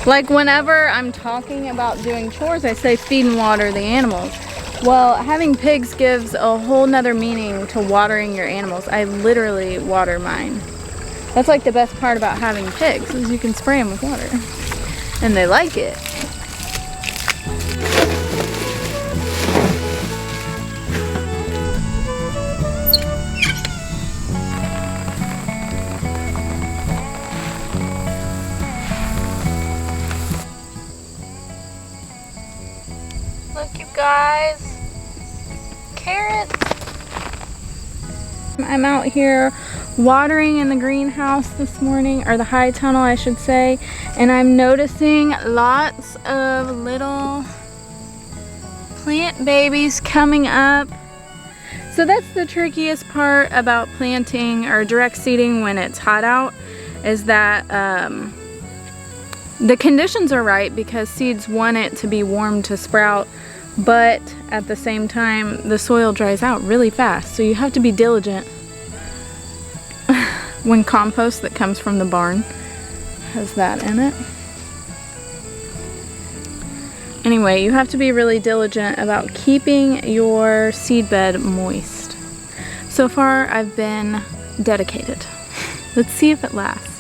Like whenever I'm talking about doing chores, I say feed and water the animals. Well, having pigs gives a whole nother meaning to watering your animals. I literally water mine. That's like the best part about having pigs, is you can spray them with water. And they like it. Look, you guys. Carrots. I'm out here watering in the greenhouse this morning, or the high tunnel I should say, and I'm noticing lots of little plant babies coming up. So that's the trickiest part about planting or direct seeding when it's hot out, is that the conditions are right because seeds want it to be warm to sprout, but at the same time the soil dries out really fast, so you have to be diligent. When compost that comes from the barn has that in it. Anyway, you have to be really diligent about keeping your seed bed moist. So far I've been dedicated. Let's see if it lasts.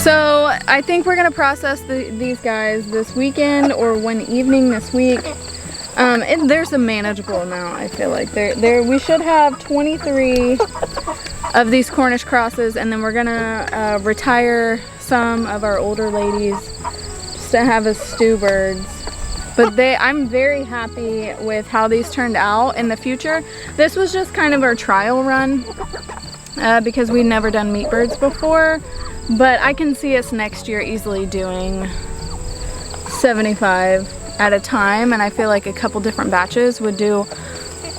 So I think we're gonna process these guys this weekend or one evening this week. There's a manageable amount, I feel like. We should have 23 of these Cornish crosses, and then we're gonna retire some of our older ladies just to have as stew birds. But I'm very happy with how these turned out in the future. This was just kind of our trial run because we'd never done meat birds before. But I can see us next year easily doing 75 at a time, and I feel like a couple different batches would do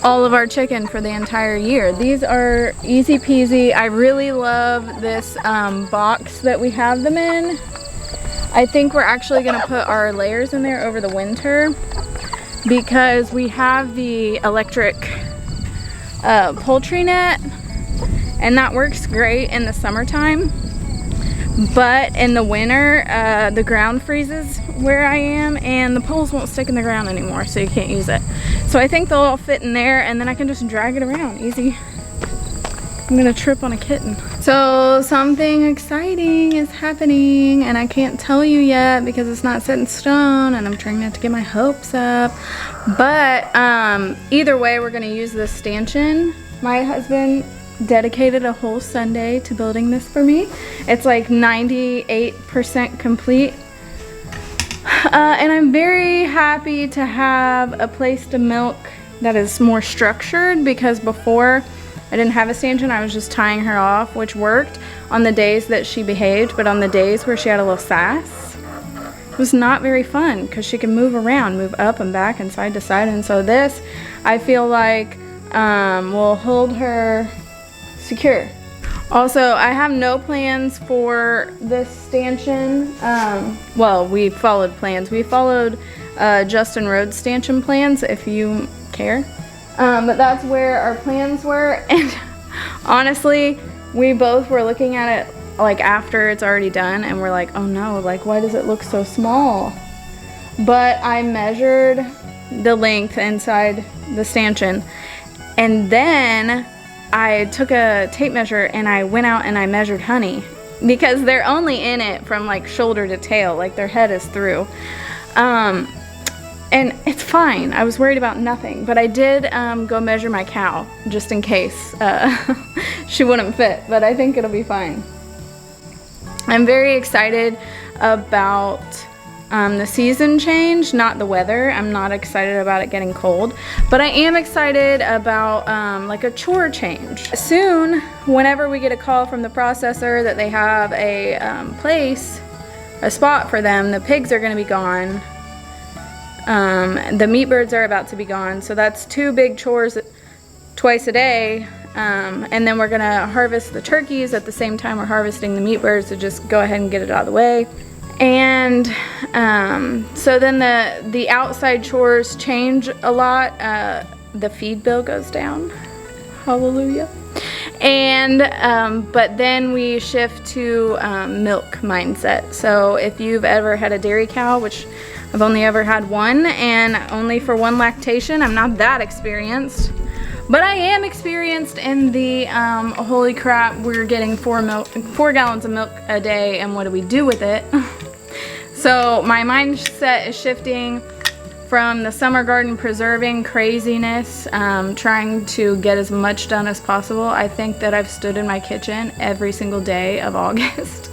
all of our chicken for the entire year. These are easy peasy. I really love this box that we have them in. I think we're actually gonna put our layers in there over the winter because we have the electric poultry net, and that works great in the summertime. But in the winter, the ground freezes where I am, and the poles won't stick in the ground anymore, so you can't use it. So I think they'll all fit in there, and then I can just drag it around easy. I'm gonna trip on a kitten. So something exciting is happening, and I can't tell you yet because it's not set in stone, and I'm trying not to get my hopes up. But either way, we're gonna use this stanchion. My husband dedicated a whole Sunday to building this for me. It's like 98% complete. And I'm very happy to have a place to milk that is more structured, because before I didn't have a stanchion. I was just tying her off, which worked on the days that she behaved, but on the days where she had a little sass, it was not very fun because she can move around, move up and back and side to side. And so this, I feel like will hold her secure. Also, I have no plans for this stanchion. Well, we followed plans. We followed Justin Rhodes stanchion plans, if you care. But that's where our plans were. And honestly, we both were looking at it like after it's already done, and we're like, oh no, like why does it look so small? But I measured the length inside the stanchion, And then I took a tape measure and I went out and I measured honey, because they're only in it from like shoulder to tail, like their head is through. And it's fine. I was worried about nothing, but I did go measure my cow just in case she wouldn't fit, but I think it'll be fine. I'm very excited about the season change, not the weather. I'm not excited about it getting cold, but I am excited about like a chore change. Soon, whenever we get a call from the processor that they have a spot for them, the pigs are gonna be gone. The meat birds are about to be gone, so that's 2 big chores twice a day. And then we're gonna harvest the turkeys at the same time we're harvesting the meat birds, so just go ahead and get it out of the way. And so then the outside chores change a lot. The feed bill goes down. Hallelujah. And but then we shift to milk mindset. So if you've ever had a dairy cow, which I've only ever had one, and only for one lactation, I'm not that experienced, but I am experienced in the holy crap, we're getting 4 gallons of milk a day, and what do we do with it? So my mindset is shifting from the summer garden preserving craziness, trying to get as much done as possible. I think that I've stood in my kitchen every single day of August.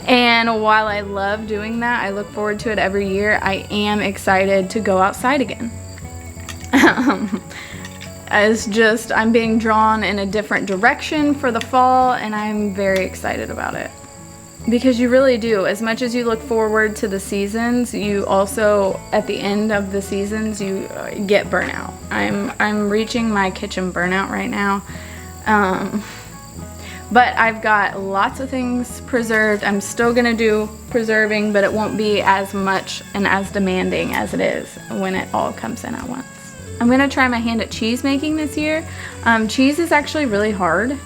And while I love doing that, I look forward to it every year, I am excited to go outside again. It's just, I'm being drawn in a different direction for the fall, and I'm very excited about it. Because you really do. As much as you look forward to the seasons, you also, at the end of the seasons, you get burnout. I'm reaching my kitchen burnout right now. But I've got lots of things preserved. I'm still gonna do preserving, but it won't be as much and as demanding as it is when it all comes in at once. I'm gonna try my hand at cheese making this year. Cheese is actually really hard.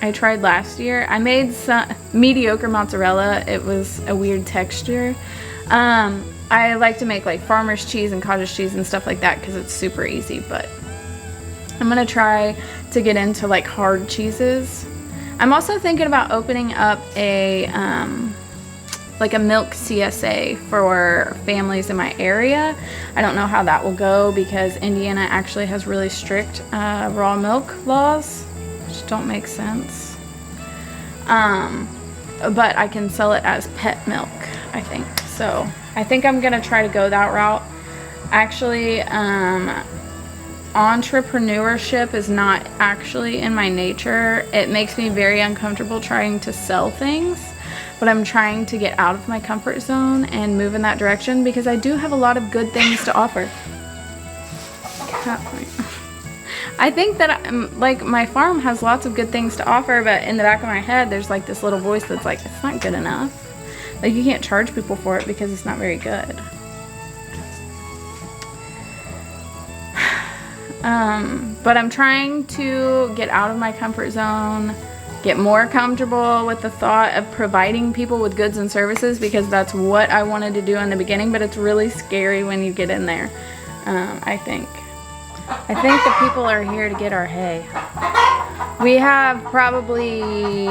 I tried last year. I made some mediocre mozzarella. It was a weird texture. I like to make like farmer's cheese and cottage cheese and stuff like that because it's super easy, but I'm gonna try to get into like hard cheeses. I'm also thinking about opening up a like a milk CSA for families in my area. I don't know how that will go because Indiana actually has really strict raw milk laws, which don't make sense. But I can sell it as pet milk, I think. So I think I'm gonna try to go that route. Actually, entrepreneurship is not actually in my nature. It makes me very uncomfortable trying to sell things, but I'm trying to get out of my comfort zone and move in that direction because I do have a lot of good things to offer. Cat point. I think that like my farm has lots of good things to offer, but in the back of my head there's like this little voice that's like, it's not good enough. Like you can't charge people for it because it's not very good. But I'm trying to get out of my comfort zone, get more comfortable with the thought of providing people with goods and services because that's what I wanted to do in the beginning, but it's really scary when you get in there, I think. I think the people are here to get our hay. We have probably,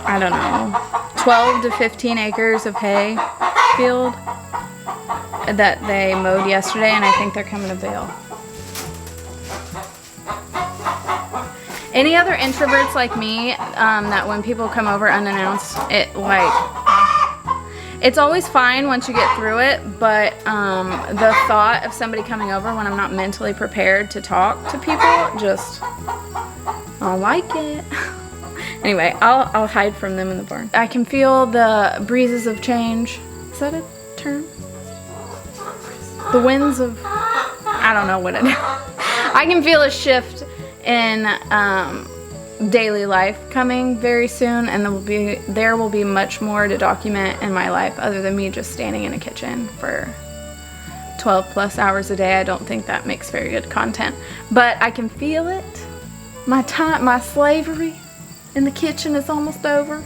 I don't know, 12 to 15 acres of hay field that they mowed yesterday, and I think they're coming to bale. Any other introverts like me that when people come over unannounced, it's always fine once you get through it, but the thought of somebody coming over when I'm not mentally prepared to talk to people, just, I don't like it. Anyway, I'll hide from them in the barn. I can feel the breezes of change. Is that a term? The winds of, I don't know what it is. I can feel a shift in daily life coming very soon, and there will be much more to document in my life other than me just standing in a kitchen for 12 plus hours a day. I don't think that makes very good content, but I can feel it. My slavery in the kitchen is almost over.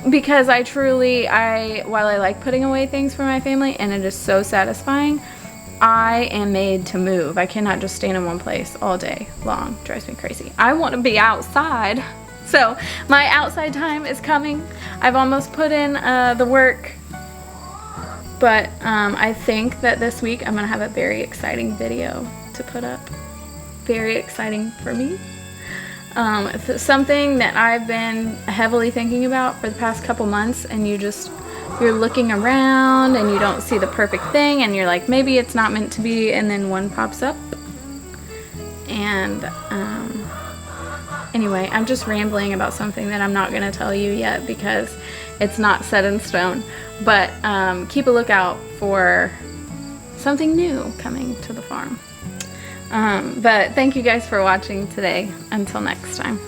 Because while I like putting away things for my family and it is so satisfying, I am made to move. I cannot just stand in one place all day long. It drives me crazy. I want to be outside. So my outside time is coming. I've almost put in the work, but I think that this week I'm gonna have a very exciting video to put up. Very exciting for me. It's something that I've been heavily thinking about for the past couple months, and you're looking around and you don't see the perfect thing, and you're like, maybe it's not meant to be, and then one pops up. And anyway, I'm just rambling about something that I'm not going to tell you yet because it's not set in stone. But keep a lookout for something new coming to the farm. But thank you guys for watching today. Until next time.